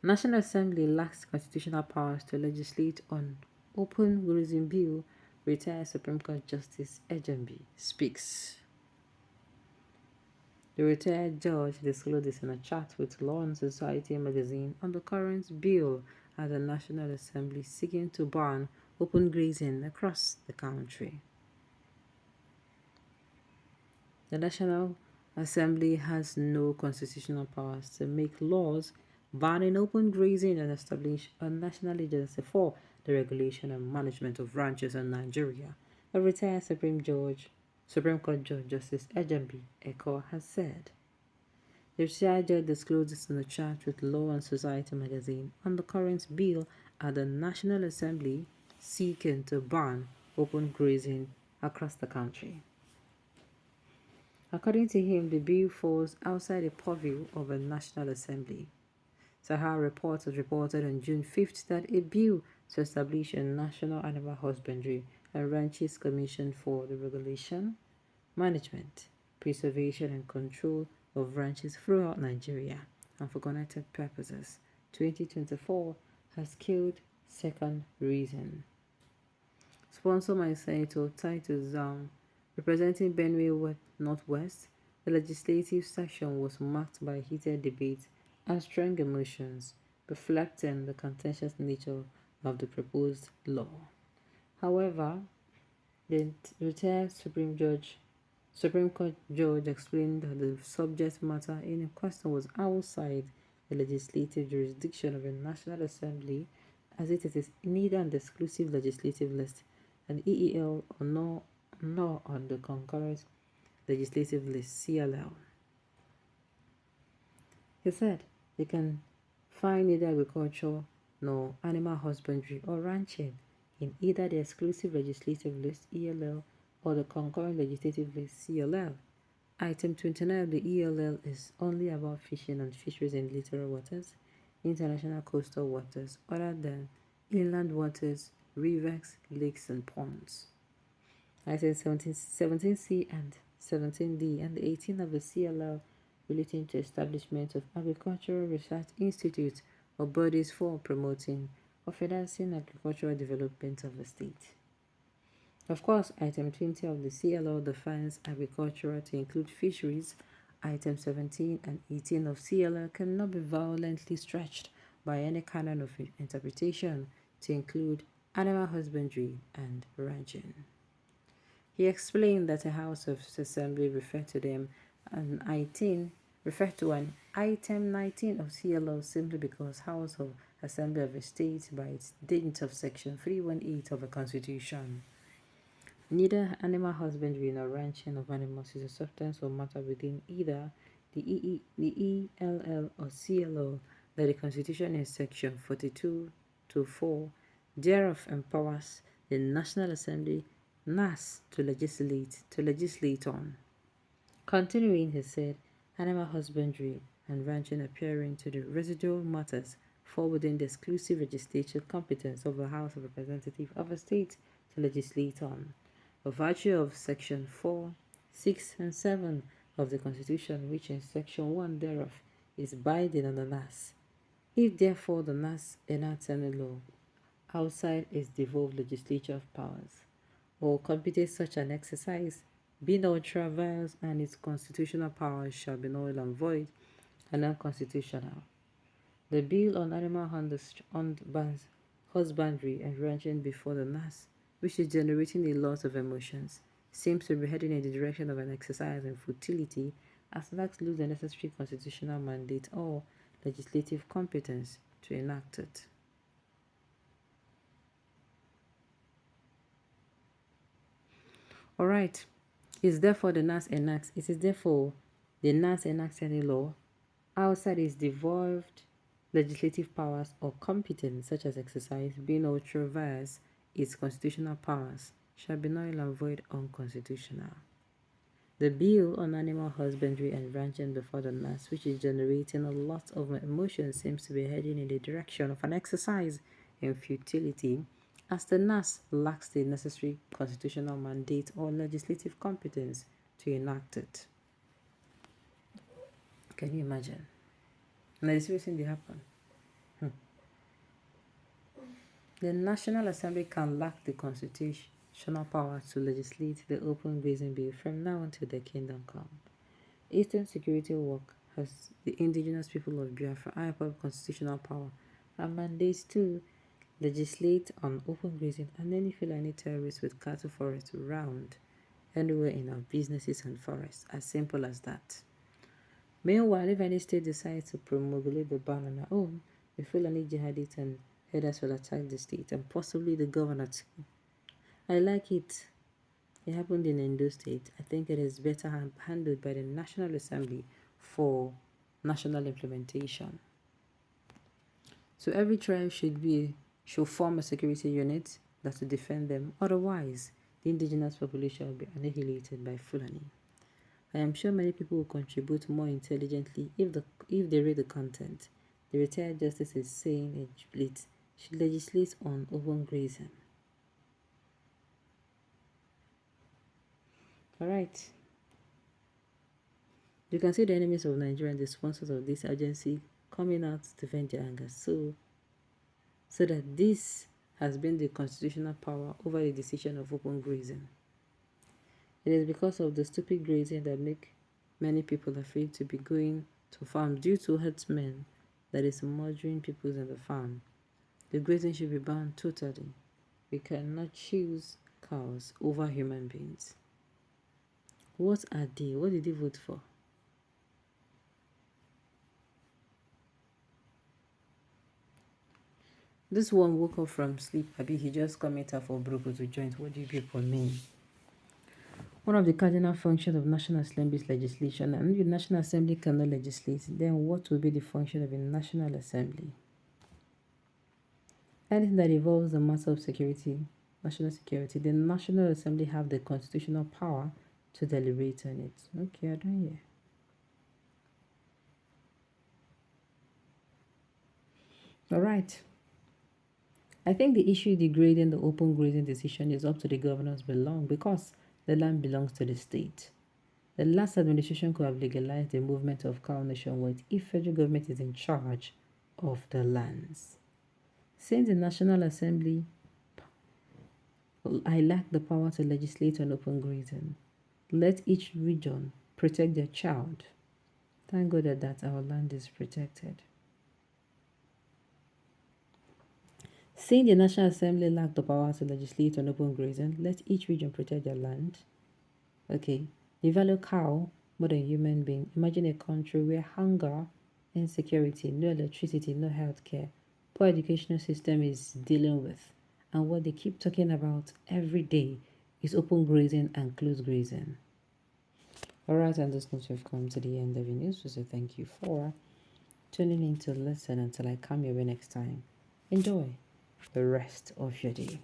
National Assembly lacks constitutional powers to legislate on open grazing bill, retired Supreme Court Justice Ejembi speaks. The retired judge disclosed this in a chat with Law and Society magazine on the current bill at the National Assembly seeking to ban open grazing across the country. The National Assembly has no constitutional powers to make laws banning open grazing and establish a national agency for the regulation and management of ranches in Nigeria, a retired Supreme Court Judge Justice Ejembi Eko has said. The retired judge disclosed this in a chat with Law and Society magazine on the current bill at the National Assembly seeking to ban open grazing across the country. According to him, the bill falls outside the purview of a National Assembly. Sahara Reporters reported on June 5th that a bill to establish a National Animal Husbandry and Ranches Commission for the Regulation, Management, Preservation and Control of Ranches throughout Nigeria and for connected purposes 2024 has killed second reason. Sponsored by Senator Titus Zhang, representing Benue Northwest, the legislative session was marked by heated debate and strong emotions, reflecting the contentious nature of the proposed law. However, the retired Supreme Court judge explained that the subject matter in question was outside the legislative jurisdiction of the National Assembly, as it is neither on the exclusive legislative list and EEL nor on the concurrent legislative list CLL. He said they can find neither agriculture nor animal husbandry or ranching in either the exclusive legislative list ELL or the concurrent legislative list CLL. Item 29 of the ELL is only about fishing and fisheries in littoral waters, international coastal waters other than inland waters, rivers, lakes, and ponds. Item 17C and 17D and 18 of the CLL relating to establishment of agricultural research institutes or bodies for promoting or financing agricultural development of the state. Of course, Item 20 of the CLL defines agriculture to include fisheries. Item 17 and 18 of CLL cannot be violently stretched by any canon of interpretation to include animal husbandry and ranching. He explained that a House of Assembly referred to an item 19 of CLL simply because House of Assembly of a State by its dint of Section 318 of the Constitution. Neither animal husbandry nor ranching of animals is a substance or matter within either the ELL or CLL that the Constitution in Section 42 to 4 thereof empowers the National Assembly NAS to legislate on. Continuing, he said, animal husbandry and ranching appearing to the residual matters fall within the exclusive legislative competence of the House of Representatives of a state to legislate on, by virtue of Section 4, 6, and 7 of the Constitution, which in Section 1 thereof is binding on the NAS. If therefore the NAS enacts any law outside its devolved legislative powers, or competed such an exercise, being ultra-vires and its constitutional powers shall be null and void and unconstitutional. The bill on animal husbandry and ranching before the NAS, which is generating a lot of emotions, seems to be heading in the direction of an exercise in futility as lacks lose the necessary constitutional mandate or legislative competence to enact it. Alright, it is therefore the NAS enacts any law outside its devolved legislative powers or competence such as exercise being ultra vires its constitutional powers shall be null and void unconstitutional. The bill on animal husbandry and ranching before the NAS, which is generating a lot of emotion, seems to be heading in the direction of an exercise in futility, as the NAS lacks the necessary constitutional mandate or legislative competence to enact it. Can you imagine? And this is what happen. The National Assembly can lack the constitutional power to legislate the open grazing bill from now until the kingdom come. Eastern Security Work has the indigenous people of Biafra IPOB constitutional power and mandates to legislate on open grazing and any Fulani terrorists with cattle forests around anywhere in our businesses and forests. As simple as that. Meanwhile, if any state decides to promulgate the ban on their own, the Fulani jihadists and headers will attack the state and possibly the governor too. I like it. It happened in Edo State. I think it is better handled by the National Assembly for national implementation. So every tribe should form a security unit that will defend them. Otherwise, the indigenous population will be annihilated by Fulani. I am sure many people will contribute more intelligently if they read the content. The retired justice is saying it should legislate on open grazing. Alright. You can see the enemies of Nigeria and the sponsors of this agency coming out to vent their anger. So that this has been the constitutional power over the decision of open grazing. It is because of the stupid grazing that make many people afraid to be going to farm due to herdsmen that is murdering people in the farm. The grazing should be banned totally. We cannot choose cows over human beings. What are they? What did they vote for? This one woke up from sleep. Abi, he just committed for Broko to join. What do you people mean? One of the cardinal functions of National Assembly is legislation, and if the National Assembly cannot legislate, then what will be the function of the National Assembly? Anything that involves the matter of security, national security, the National Assembly have the constitutional power to deliberate on it. Okay, I don't hear. All right. I think the issue degrading the open grazing decision is up to the governors belong because the land belongs to the state. The last administration could have legalized the movement of cow nationwide if federal government is in charge of the lands. Since the National Assembly, I lack the power to legislate on open grazing. Let each region protect their child. Thank God that our land is protected. Since the National Assembly lacked the power to legislate on open grazing, let each region protect their land. Okay, they value cow more than human being. Imagine a country where hunger, insecurity, no electricity, no healthcare, poor educational system is dealing with. And what they keep talking about every day is open grazing and closed grazing. Alright, on this note, we've come to the end of the news. So thank you for tuning in to listen until I come your way next time. Enjoy the rest of your day.